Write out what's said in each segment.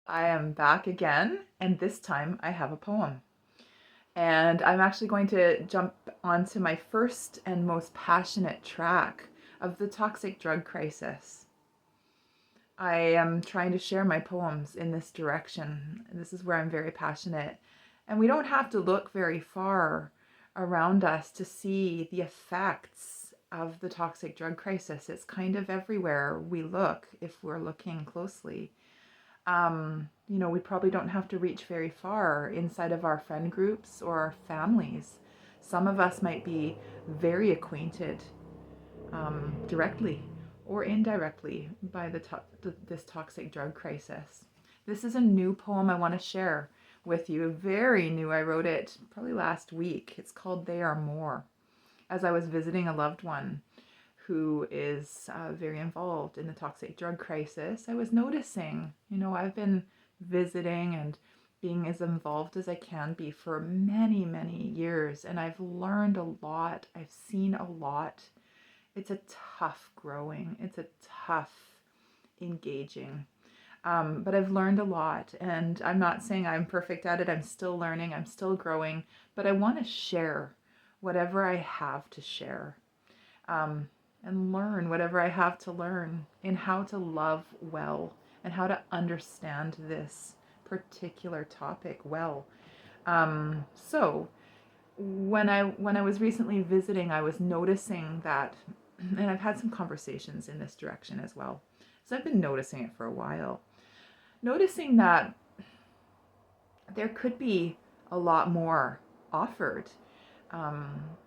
I am back again, and this time I have a poem. And I'm actually going to jump onto my first and most passionate track of the toxic drug crisis. I am trying to share my poems in this direction. This is where I'm very passionate. And we don't have to look very far around us to see the effects of the toxic drug crisis. It's kind of everywhere we look if we're looking closely. We probably don't have to reach very far inside of our friend groups or our families. Some of us might be very acquainted directly or indirectly by this toxic drug crisis. This is a new poem I want to share with you. Very new. I wrote it probably last week. It's called They Are More. As I was visiting a loved one who is very involved in the toxic drug crisis, I was noticing, I've been visiting and being as involved as I can be for many, many years, and I've learned a lot. I've seen a lot. It's a tough growing, it's a tough engaging. But I've learned a lot, and I'm not saying I'm perfect at it. I'm still learning, I'm still growing, but I want to share whatever I have to share. Um, and learn whatever I have to learn in how to love well and how to understand this particular topic well. So when I was recently visiting, I was noticing that, and I've had some conversations in this direction as well. So I've been noticing it for a while, noticing that there could be a lot more offered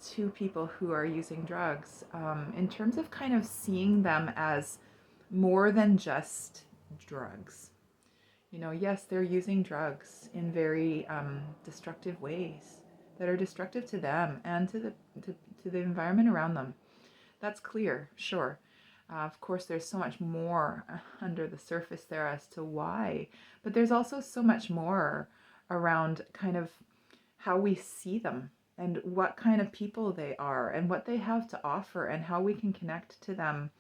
to people who are using drugs in terms of kind of seeing them as more than just drugs. Yes, they're using drugs in very destructive ways that are destructive to them and to the environment around them. That's clear, sure. Of course, there's so much more under the surface there as to why, but there's also so much more around kind of how we see them and what kind of people they are and what they have to offer and how we can connect to them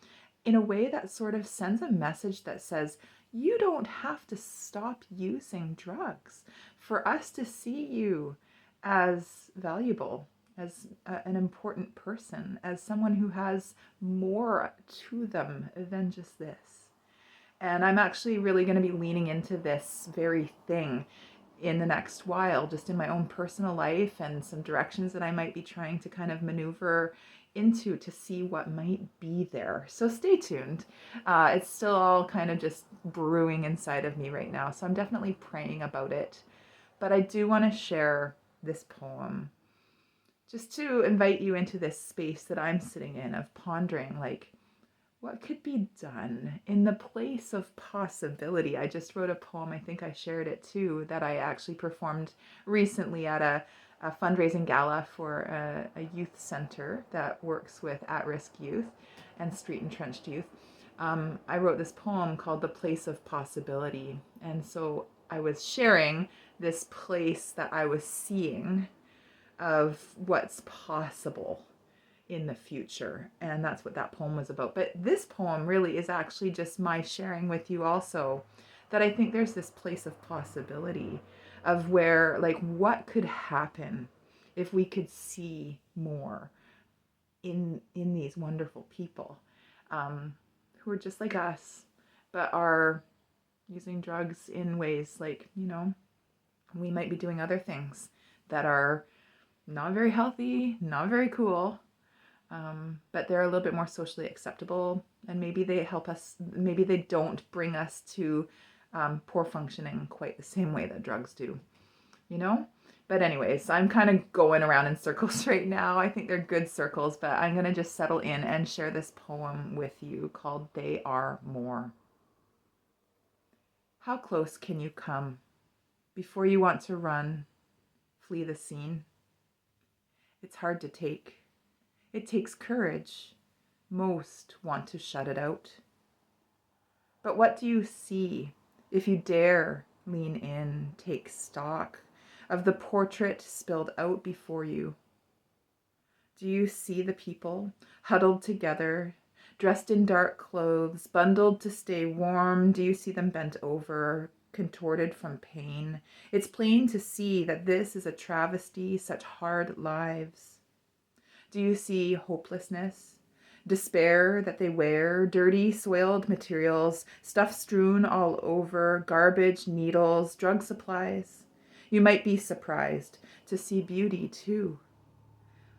in a way that sort of sends a message that says, you don't have to stop using drugs for us to see you as valuable, as an important person, as someone who has more to them than just this. And I'm actually really going to be leaning into this very thing in the next while, just in my own personal life and some directions that I might be trying to kind of maneuver into to see what might be there. So stay tuned. It's still all kind of just brewing inside of me right now. So I'm definitely praying about it. But I do want to share this poem just to invite you into this space that I'm sitting in of pondering, like, what could be done in the place of possibility? I just wrote a poem, I think I shared it too, that I actually performed recently at a fundraising gala for a youth center that works with at risk youth and street entrenched youth. I wrote this poem called The Place of Possibility. And so I was sharing this place that I was seeing of what's possible in the future. And that's what that poem was about. But this poem really is actually just my sharing with you also that I think there's this place of possibility of where, like, what could happen if we could see more in these wonderful people who are just like us, but are using drugs in ways like, we might be doing other things that are not very healthy, not very cool, but they're a little bit more socially acceptable, and maybe they help us, maybe they don't bring us to poor functioning quite the same way that drugs do, you know? But anyways, I'm kind of going around in circles right now. I think they're good circles, but I'm going to just settle in and share this poem with you called They Are More. How close can you come before you want to run, flee the scene? It's hard to take. It takes courage. Most want to shut it out. But what do you see if you dare lean in, take stock of the portrait spilled out before you? Do you see the people huddled together, dressed in dark clothes, bundled to stay warm? Do you see them bent over, contorted from pain. It's plain to see that this is a travesty, such hard lives. Do you see hopelessness? Despair that they wear, dirty, soiled materials, stuff strewn all over, garbage, needles, drug supplies. You might be surprised to see beauty too.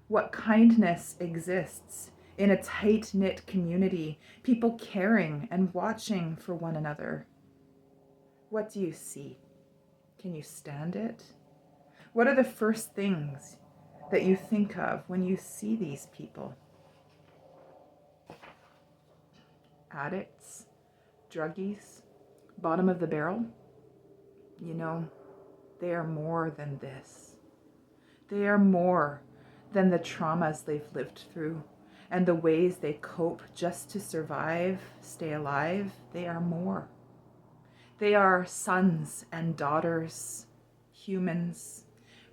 What kindness exists in a tight-knit community, people caring and watching for one another. What do you see? Can you stand it? What are the first things that you think of when you see these people? Addicts, druggies, bottom of the barrel? You know, they are more than this. They are more than the traumas they've lived through and the ways they cope just to survive, stay alive. They are more. They are sons and daughters, humans,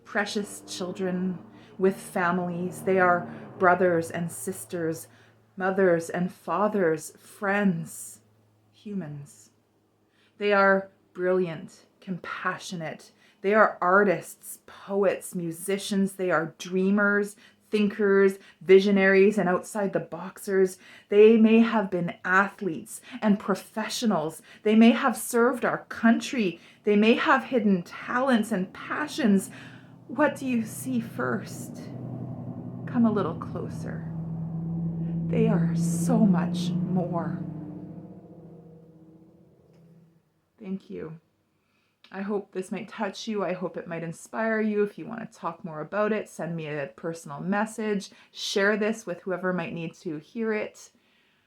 precious children with families. They are brothers and sisters, mothers and fathers, friends, humans. They are brilliant, compassionate. They are artists, poets, musicians. They are dreamers, thinkers, visionaries, and outside the boxers. They may have been athletes and professionals. They may have served our country. They may have hidden talents and passions. What do you see first? Come a little closer. They are so much more. Thank you. I hope this might touch you. I hope it might inspire you. If you want to talk more about it, send me a personal message. Share this with whoever might need to hear it.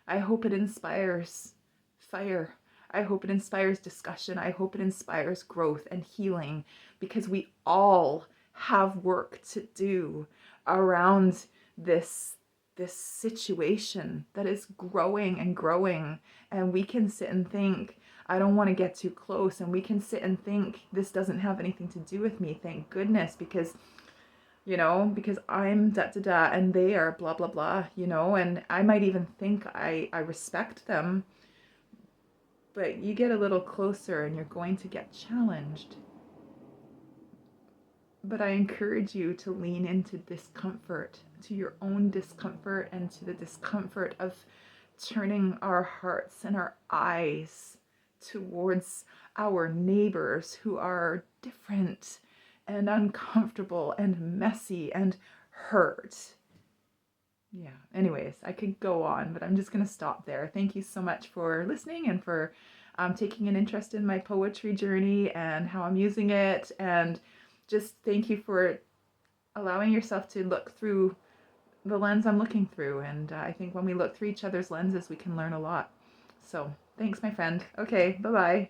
I hope it inspires fire. I hope it inspires discussion. I hope it inspires growth and healing, because we all have work to do around this situation that is growing and growing. And we can sit and think, I don't want to get too close. And we can sit and think, this doesn't have anything to do with me. Thank goodness, because, you know, because I'm da-da-da and they are blah, blah, blah, you know, and I might even think I respect them. But you get a little closer and you're going to get challenged. But I encourage you to lean into discomfort, to your own discomfort, and to the discomfort of turning our hearts and our eyes towards our neighbors who are different and uncomfortable and messy and hurt. Yeah, anyways, I could go on, but I'm just going to stop there. Thank you so much for listening and for taking an interest in my poetry journey and how I'm using it. And just thank you for allowing yourself to look through the lens I'm looking through. And I think when we look through each other's lenses, we can learn a lot. So thanks, my friend. Okay, bye-bye.